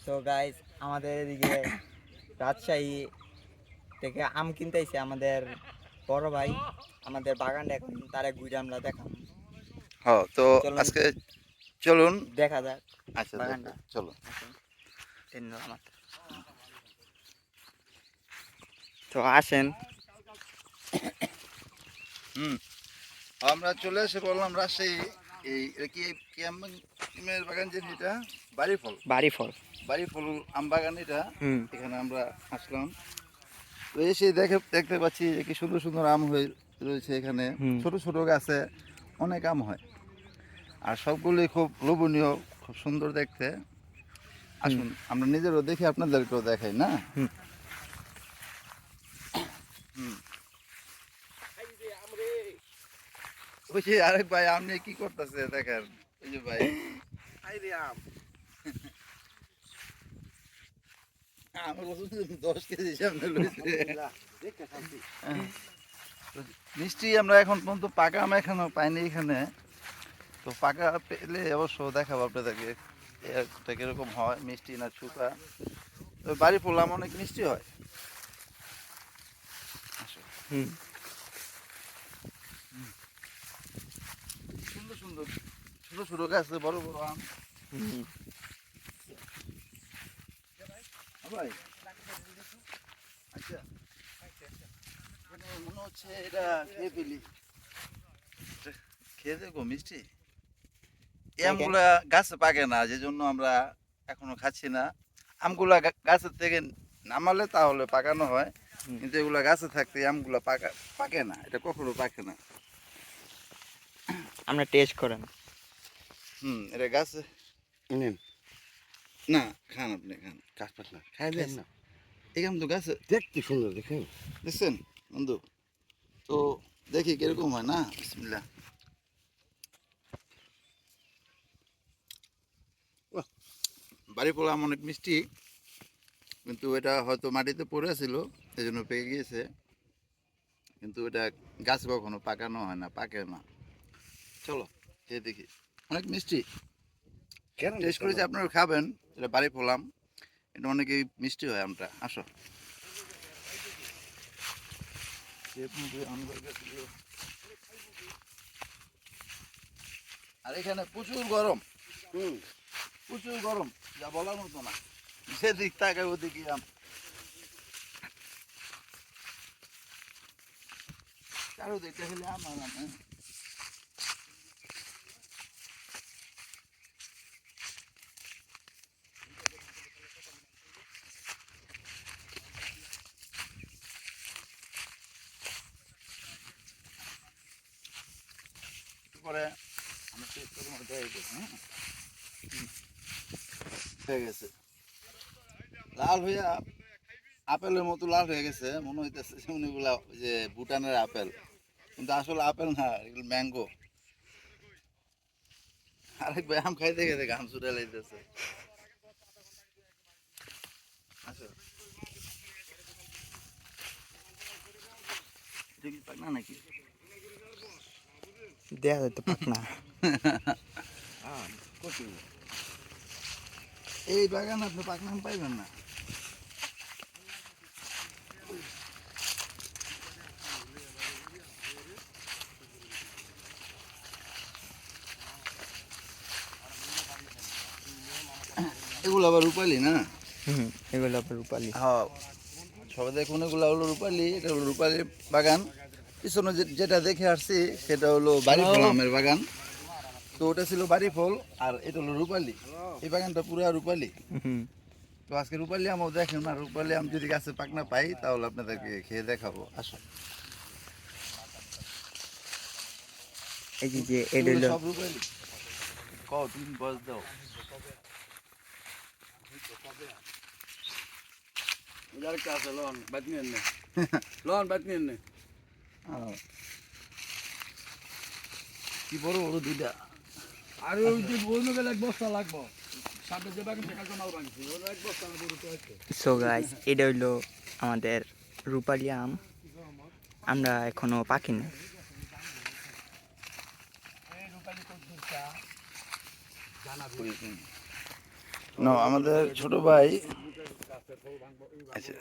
তো গাইস আমাদের এদিকে রাজশাহী থেকে আম কিনতে আইছে আমাদের বড় ভাই। আমাদের বাগানটা এখন তারে ঘুরে আমরা দেখাম। হ্যাঁ, তো চলুন আজকে চলুন। দেখা যাক আচ্ছা, বাগানটা। চলো। আসুন, ধন্যবাদ। তো আসেন। হুম, আমরা চলে এসে বললাম রাজশাহী। এটা কি আমের বাগান, যে এটা বাড়ি ফল, বাড়ি ফল। বাড়ি ফল আম বাগান এটা। হুম এখানে আমরা আসলাম, তো এসে দেখতে পাচ্ছি যে কি সুন্দর সুন্দর আম হয়ে রয়েছে এখানে। হুম ছোট ছোট গাছে অনেক আম হয়, আর সবগুলোই খুব লোভনীয়, খুব সুন্দর দেখতে। হুম আসুন আমরা নিজেরও দেখি, আপনাদেরকেও দেখাই না। হুম। হুম, ওই যে আরেক ভাই আম নিয়ে কি করতেছে দেখেন, ওই যে ভাই আম, আমার পছন্দ 10 কেজি সামনে লইছে। তো মিষ্টি আমরা এখন পর্যন্ত পাকা আম এখনো পাইনি এখানে। তো পাকা পেলে অবশ্য দেখাবো আপনাদেরকে এটা কিরকম হয়, মিষ্টি না শুকা। তো বাড়ি পড়লাম অনেক মিষ্টি হয়। আসো। হুম সুন্দর সুন্দর ছোট ছোট গাছে বড় বড় আম। হুম। ভাই আচ্ছা, এখানে মনে হচ্ছে এটা খেয়ে ফেলি, এটা খেয়ে দেখো মিষ্টি। এই দেখেন। আমগুলা গাছে পাকে না, যে জন্য আমরা এখনো খাচ্ছি না। আমগুলা গাছের থেকে নামালে তাহলে পাকানো হয়, হুম, কিন্তু এগুলা গাছে থাকতে এই আমগুলা পাকে না, এটা কখনো পাকে না। আমরা টেস্ট করেন। এটা গাছে নেন না, খান আপনি খান। গাছ পাতলা খাই দেন না, এই আম তো গাছে, দেখতে সুন্দর দেখেন। দেখছেন বন্ধু? তো দেখি কিরকম হয় না। বিসমিল্লাহ। বাহ, বাড়ি পোলা আম অনেক মিষ্টি, কিন্তু এটা হয়তো মাটিতে পড়ে ছিল, এই জন্য পেকে গিয়েছে। কিন্তু এটা গাছ কখনো পাকানো হয় না, পাকে না। চলো খেয়ে দেখি, অনেক মিষ্টি। কেন টেস্ট করেছি, আপনারা খাবেন। এটা বাড়ি পোলাম, এটা অনেকই মিষ্টি হয় আমটা। আসো। আর এখানে প্রচুর গরম, হুম, প্রচুর গরম, যা বলার মতো না। যেদিক তাকায় ওদিকে আম। চারোদিকটা খেলে আম আর আম, হ্যাঁ। একটু পরে আমরা টেস্ট করে মধ্যে হ্যাঁ। হয়ে গেছে লাল হয়ে, আপেলের মতো লাল হয়ে গেছে, মনে হইতেছে উনিগুলা ওই যে ভুটানের আপেল, কিন্তু আসলে আপেল না, এগুলো ম্যাঙ্গো। আরেক ভাই আম খাইতে খেতে ঘাম ছুটে লাইতেছে। আচ্ছা, এটা কি পাক না নাকি? দেয়া যেতে পাক না। এই বাগান আপনি পাকনা আম পাইবেন না। এগুলো আবার রূপালি না? হুম, এগুলো আবার রূপালি। হ্যাঁ, সবাই দেখুন এগুলো হলো রূপালি, এটা হলো রূপালি বাগান। পিছনে যেটা দেখে আসছি সেটা হলো বাড়ি ফল আমের বাগান। তো ওটা ছিল বাড়ি ফল, আর এটা হলো রূপালি। এই বাগানটা পুরো রূপালি। হুম। তো আজকে রূপালি আমও দেখেন না, রূপালি আম যদি গাছে পাকনা পাই তাহলে আপনাদেরকে খেয়ে দেখাবো। আসো। এই যে এটা এগুলো হলো সব রূপালি। কও তুমি বয়স দাও। আরেকটা আছে লন বাদ নিয়ে নে, লন বাদ নিয়ে নে। কি বড় বড় দুইটা। আর ওই যে অন্য বেলা এক বস্তা লাগবো, সামনে যে বাগান থেকে নাও ভাঙছি ওর এক বস্তা না বড় তো আছে। সো গাইস, এটা হইলো আমাদের রূপালি আম। আমরা এখনো পাকিনি। এই রূপালি কত দূরটা জানাবি। আমাদের ছোট ভাই আচ্ছা